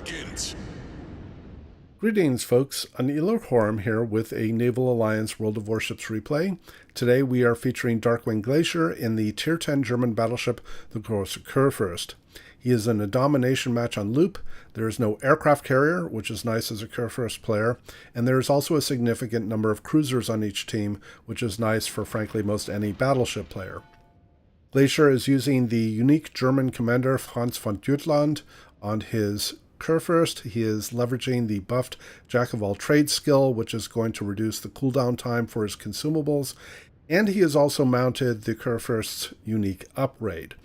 beginnt. Greetings, folks. Iolair here with a Naval Alliance World of Warships replay. Today we are featuring Darkwing Glacier in the Tier 10 German battleship, the Großer Kurfürst. He is in a domination match on loop. There is no aircraft carrier, which is nice as a Kurfürst player, and there is also a significant number of cruisers on each team, which is nice for, frankly, most any battleship player. Glacier is using the unique German commander Franz von Jutland on his Kurfürst. He is leveraging the buffed Jack-of-all-trades skill, which is going to reduce the cooldown time for his consumables, and he has also mounted the Kurfürst's unique upgrade.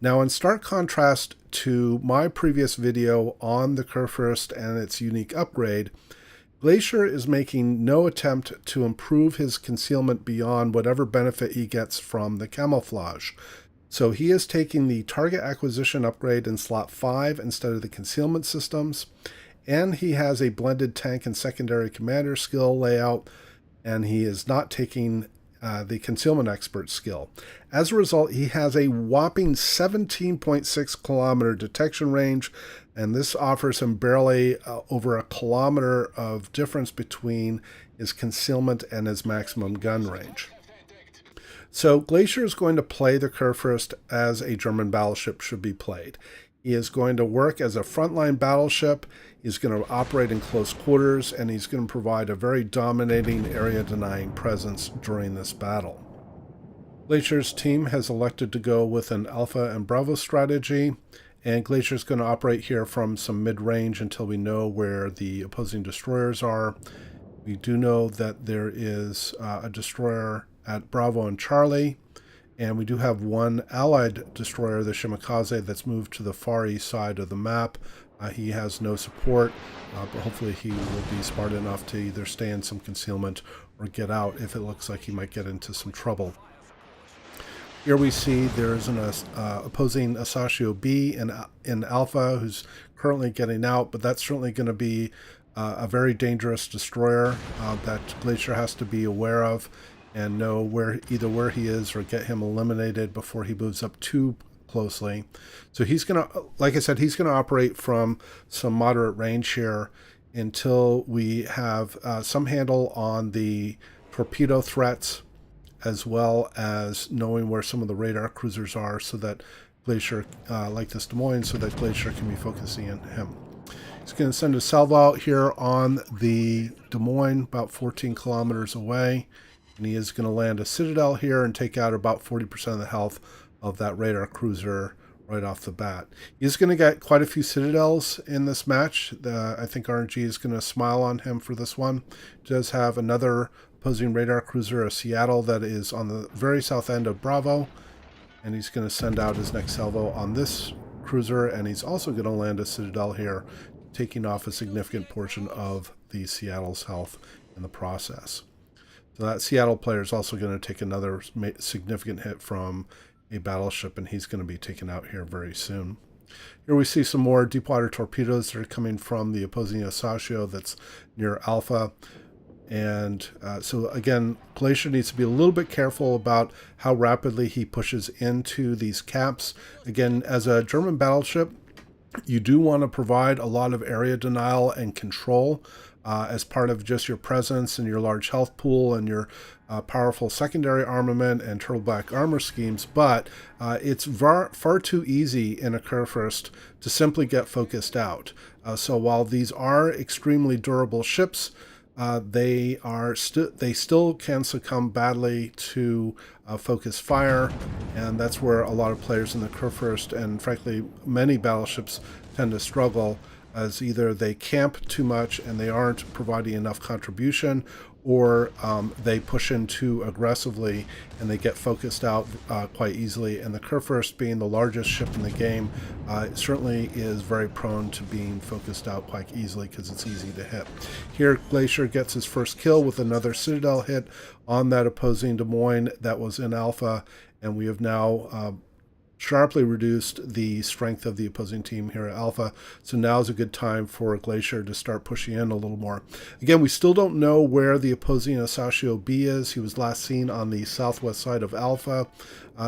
Now, in stark contrast to my previous video on the Kurfürst and its unique upgrade, Glacier is making no attempt to improve his concealment beyond whatever benefit he gets from the camouflage. So he is taking the target acquisition upgrade in slot 5 instead of the concealment systems, and he has a blended tank and secondary commander skill layout, and he is not taking the concealment expert skill. As a result, he has a whopping 17.6 kilometer detection range, and this offers him barely over a kilometer of difference between his concealment and his maximum gun range. So Glacier is going to play the Kurfürst as a German battleship should be played. He is going to work as a frontline battleship, he's going to operate in close quarters, and he's going to provide a very dominating area-denying presence during this battle. Glacier's team has elected to go with an Alpha and Bravo strategy, and Glacier is going to operate here from some mid-range until we know where the opposing destroyers are. We do know that there is a destroyer at Bravo and Charlie, and we do have one allied destroyer, the Shimakaze, that's moved to the far east side of the map. He has no support, but hopefully he will be smart enough to either stay in some concealment or get out if it looks like he might get into some trouble. Here we see there is an opposing Asashio B in Alpha who's currently getting out, but that's certainly going to be a very dangerous destroyer that Glacier has to be aware of and know either where he is or get him eliminated before he moves up too closely. So he's going to, like I said, he's going to operate from some moderate range here until we have some handle on the torpedo threats, as well as knowing where some of the radar cruisers are, so that Glacier, like this Des Moines, so that Glacier can be focusing on him. He's going to send a salvo out here on the Des Moines, about 14 kilometers away. And he is going to land a Citadel here and take out about 40% of the health of that radar cruiser right off the bat. He's going to get quite a few Citadels in this match. I think RNG is going to smile on him for this one. He does have another opposing radar cruiser, a Seattle, that is on the very south end of Bravo. And he's going to send out his next salvo on this cruiser. And he's also going to land a Citadel here, taking off a significant portion of the Seattle's health in the process. So that Seattle player is also going to take another significant hit from a battleship, and he's going to be taken out here very soon. Here we see some more deepwater torpedoes that are coming from the opposing Asashio that's near Alpha. And so again, Glacier needs to be a little bit careful about how rapidly he pushes into these caps. Again, as a German battleship, you do want to provide a lot of area denial and control as part of just your presence and your large health pool and your powerful secondary armament and turtleback armor schemes, but it's far too easy in a Kurfürst to simply get focused out. So while these are extremely durable ships, they still can succumb badly to focus fire, and that's where a lot of players in the Kurfürst and frankly many battleships tend to struggle, as either they camp too much and they aren't providing enough contribution, or they push in too aggressively and they get focused out quite easily. And the Kurfürst, being the largest ship in the game, certainly is very prone to being focused out quite easily because it's easy to hit. Here Glacier gets his first kill with another Citadel hit on that opposing Des Moines that was in Alpha, and we have now sharply reduced the strength of the opposing team here at Alpha. So now is a good time for Glacier to start pushing in a little more. Again, we still don't know where the opposing Asashio B is. He was last seen on the southwest side of Alpha.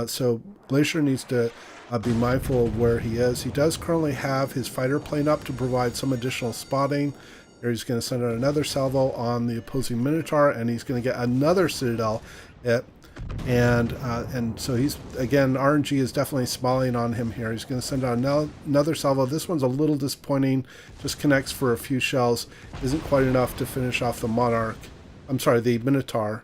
So Glacier needs to be mindful of where he is. He does currently have his fighter plane up to provide some additional spotting. Here he's going to send out another salvo on the opposing Minotaur, and he's going to get another Citadel hit. And so he's, again, RNG is definitely smiling on him here. He's going to send out another salvo. This one's a little disappointing. Just connects for a few shells. Isn't quite enough to finish off the Monarch. I'm sorry, the Minotaur.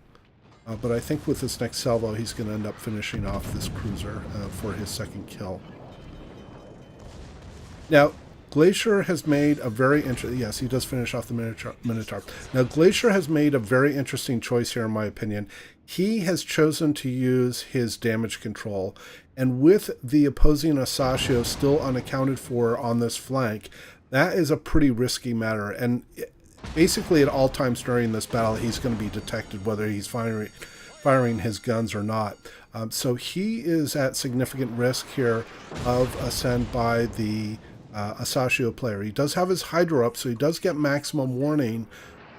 But I think with this next salvo, he's going to end up finishing off this cruiser for his second kill. Now, Glacier has made a very interesting... Yes, he does finish off the Minotaur. Now, Glacier has made a very interesting choice here, in my opinion. He has chosen to use his damage control. And with the opposing Asashio still unaccounted for on this flank, that is a pretty risky matter. And basically at all times during this battle, he's going to be detected whether he's firing his guns or not. So he is at significant risk here of ascend by the Asashio player. He does have his Hydra up, so he does get maximum warning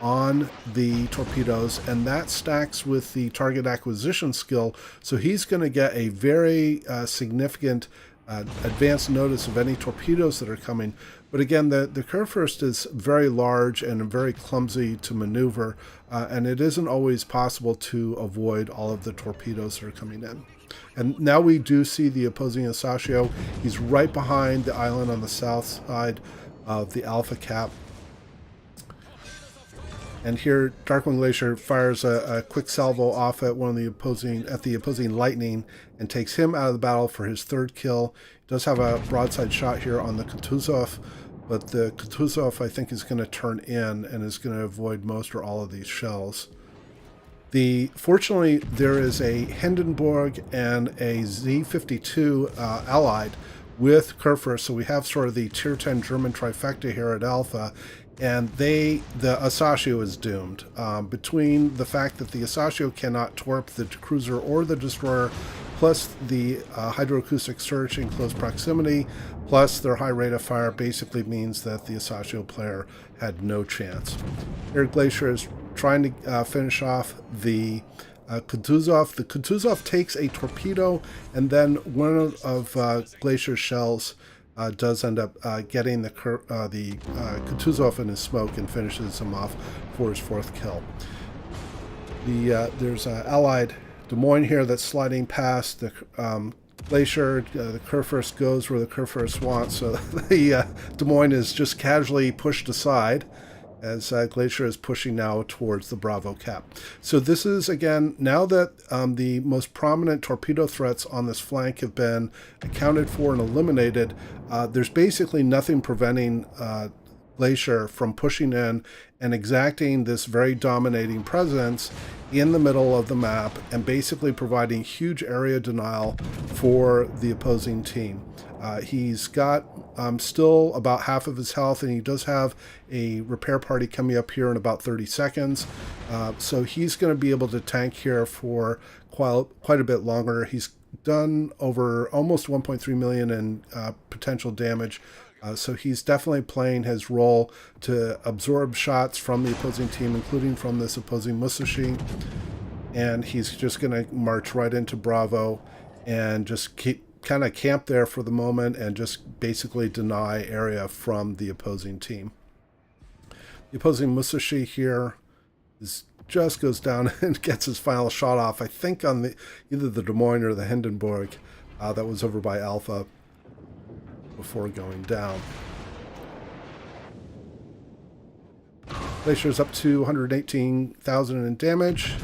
on the torpedoes, and that stacks with the target acquisition skill. So he's going to get a very significant advance notice of any torpedoes that are coming. But again, the Kurfürst is very large and very clumsy to maneuver, and it isn't always possible to avoid all of the torpedoes that are coming in. And now we do see the opposing Asashio. He's right behind the island on the south side of the Alpha Cap. And here, Darkwing Glacier fires a quick salvo off at the opposing Lightning and takes him out of the battle for his third kill. He does have a broadside shot here on the Kutuzov, but the Kutuzov, I think, is going to turn in and is going to avoid most or all of these shells. Fortunately, there is a Hindenburg and a Z-52 allied with Kurfürst, so we have sort of the Tier 10 German trifecta here at Alpha. And the Asashio is doomed. Between the fact that the Asashio cannot torp the cruiser or the destroyer, plus the hydroacoustic search in close proximity, plus their high rate of fire, basically means that the Asashio player had no chance. Here, Glacier is trying to finish off the Kutuzov. The Kutuzov takes a torpedo, and then one of Glacier's shells does end up getting the Kutuzov in his smoke and finishes him off for his fourth kill. There's an allied Des Moines here that's sliding past the Glacier. The Kurfürst goes where the Kurfürst wants, so the Des Moines is just casually pushed aside as Glacier is pushing now towards the Bravo Cap. So this is, again, now that the most prominent torpedo threats on this flank have been accounted for and eliminated, there's basically nothing preventing Glacier from pushing in and exacting this very dominating presence in the middle of the map and basically providing huge area denial for the opposing team. He's got still about half of his health, and he does have a repair party coming up here in about 30 seconds. So he's going to be able to tank here for quite a bit longer. He's done over almost 1.3 million in potential damage. So he's definitely playing his role to absorb shots from the opposing team, including from this opposing Musashi. And he's just going to march right into Bravo and just kind of camp there for the moment and just basically deny area from the opposing team. The opposing Musashi here just goes down and gets his final shot off, I think on either the Des Moines or the Hindenburg that was over by Alpha before going down. Glacier's up to 118,000 in damage.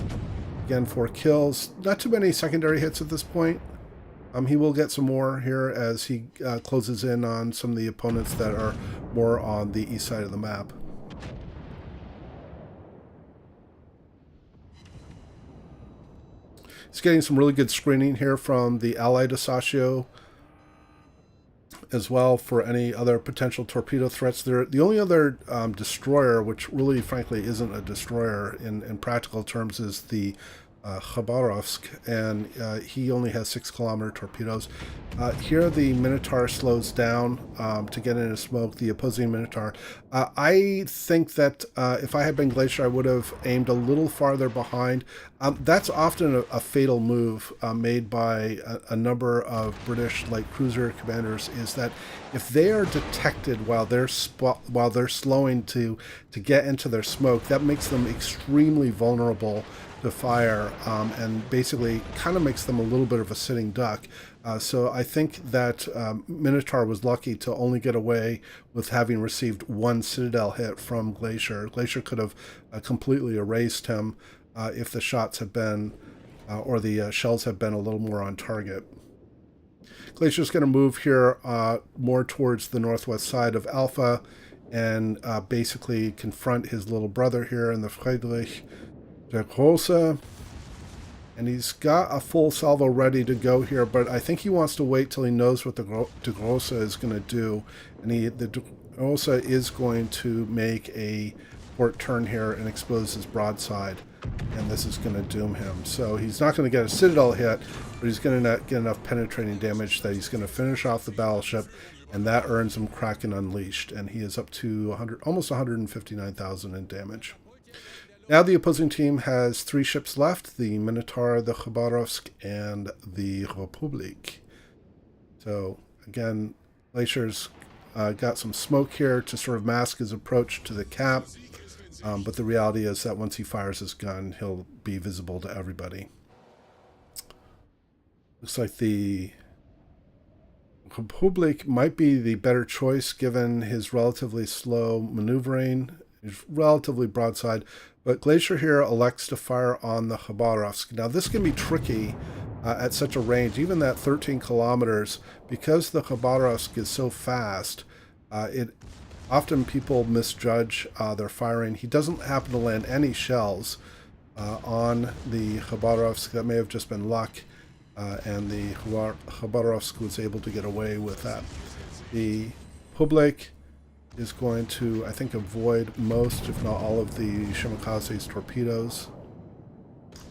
Again, 4 kills. Not too many secondary hits at this point. He will get some more here as he closes in on some of the opponents that are more on the east side of the map. He's getting some really good screening here from the allied Asashio as well for any other potential torpedo threats. The only other destroyer, which really frankly isn't a destroyer in practical terms, is the Khabarovsk, and he only has 6-kilometer torpedoes. Here the Minotaur slows down to get into smoke, the opposing Minotaur. I think that if I had been Glacier, I would have aimed a little farther behind. That's often a fatal move made by a number of British light cruiser commanders, is that if they are detected while they're slowing to get into their smoke, that makes them extremely vulnerable to fire, and basically kind of makes them a little bit of a sitting duck. So I think that Minotaur was lucky to only get away with having received one Citadel hit from Glacier. Glacier could have completely erased him if the shots had been, or the shells had been a little more on target. Glacier's going to move here more towards the northwest side of Alpha and basically confront his little brother here in the Friedrich der Große, and he's got a full salvo ready to go here, but I think he wants to wait till he knows what the der Große is going to do, and the der Große is going to make a port turn here and expose his broadside, and this is going to doom him. So he's not going to get a Citadel hit, but he's going to get enough penetrating damage that he's going to finish off the battleship, and that earns him Kraken Unleashed, and he is up to almost 159,000 in damage. Now the opposing team has 3 ships left, the Minotaur, the Khabarovsk, and the Republik. So again, Glacier's got some smoke here to sort of mask his approach to the cap, but the reality is that once he fires his gun, he'll be visible to everybody. Looks like the Republik might be the better choice given his relatively slow maneuvering, his relatively broadside, but Glacier here elects to fire on the Khabarovsk. Now this can be tricky at such a range, even that 13 kilometers, because the Khabarovsk is so fast. Often people misjudge their firing. He doesn't happen to land any shells on the Khabarovsk. That may have just been luck, and the Khabarovsk was able to get away with that. The Public is going to, I think, avoid most, if not all, of the Shimakaze's torpedoes.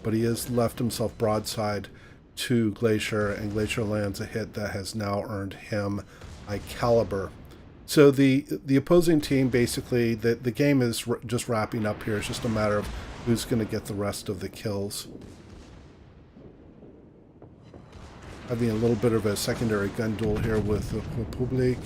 But he has left himself broadside to Glacier, and Glacier lands a hit that has now earned him a caliber. So the opposing team, basically, the game is just wrapping up here. It's just a matter of who's going to get the rest of the kills. Having a little bit of a secondary gun duel here with the Republik.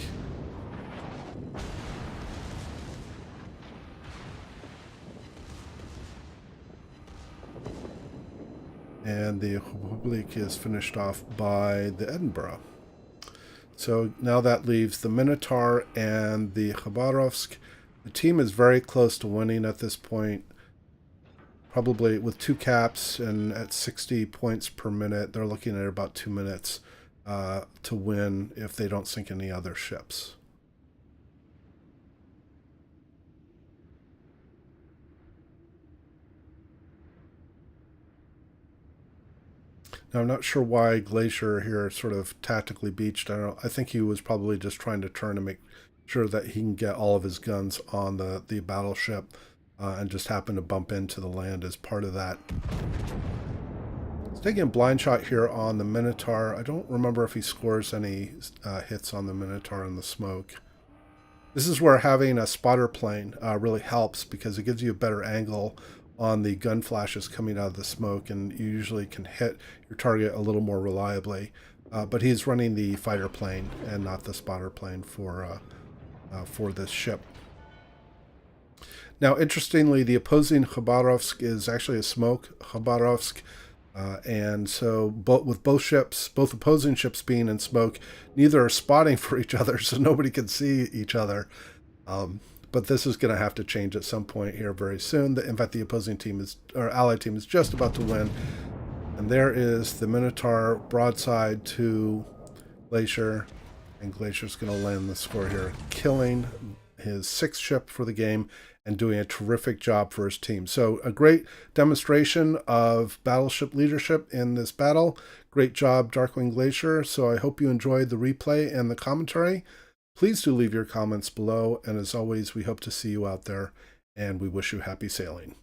And the Republik is finished off by the Edinburgh. So now that leaves the Minotaur and the Khabarovsk. The team is very close to winning at this point. Probably with 2 caps and at 60 points per minute, they're looking at about 2 minutes to win if they don't sink any other ships. Now, I'm not sure why Glacier here sort of tactically beached. I think he was probably just trying to turn to make sure that he can get all of his guns on the battleship, and just happened to bump into the land as part of that. He's taking a blind shot here on the Minotaur. I don't remember if he scores any hits on the Minotaur in the smoke. This is where having a spotter plane really helps, because it gives you a better angle on the gun flashes coming out of the smoke, and you usually can hit your target a little more reliably. But he's running the fighter plane and not the spotter plane for this ship. Now, interestingly, the opposing Khabarovsk is actually a smoke Khabarovsk, and so with both opposing ships being in smoke, neither are spotting for each other, so nobody can see each other. But this is going to have to change at some point here very soon. In fact, the opposing team allied team is just about to win. And there is the Minotaur broadside to Glacier. And Glacier's going to land the score here, killing his 6th ship for the game and doing a terrific job for his team. So a great demonstration of battleship leadership in this battle. Great job, Darkwing Glacier. So I hope you enjoyed the replay and the commentary. Please do leave your comments below, and as always, we hope to see you out there, and we wish you happy sailing.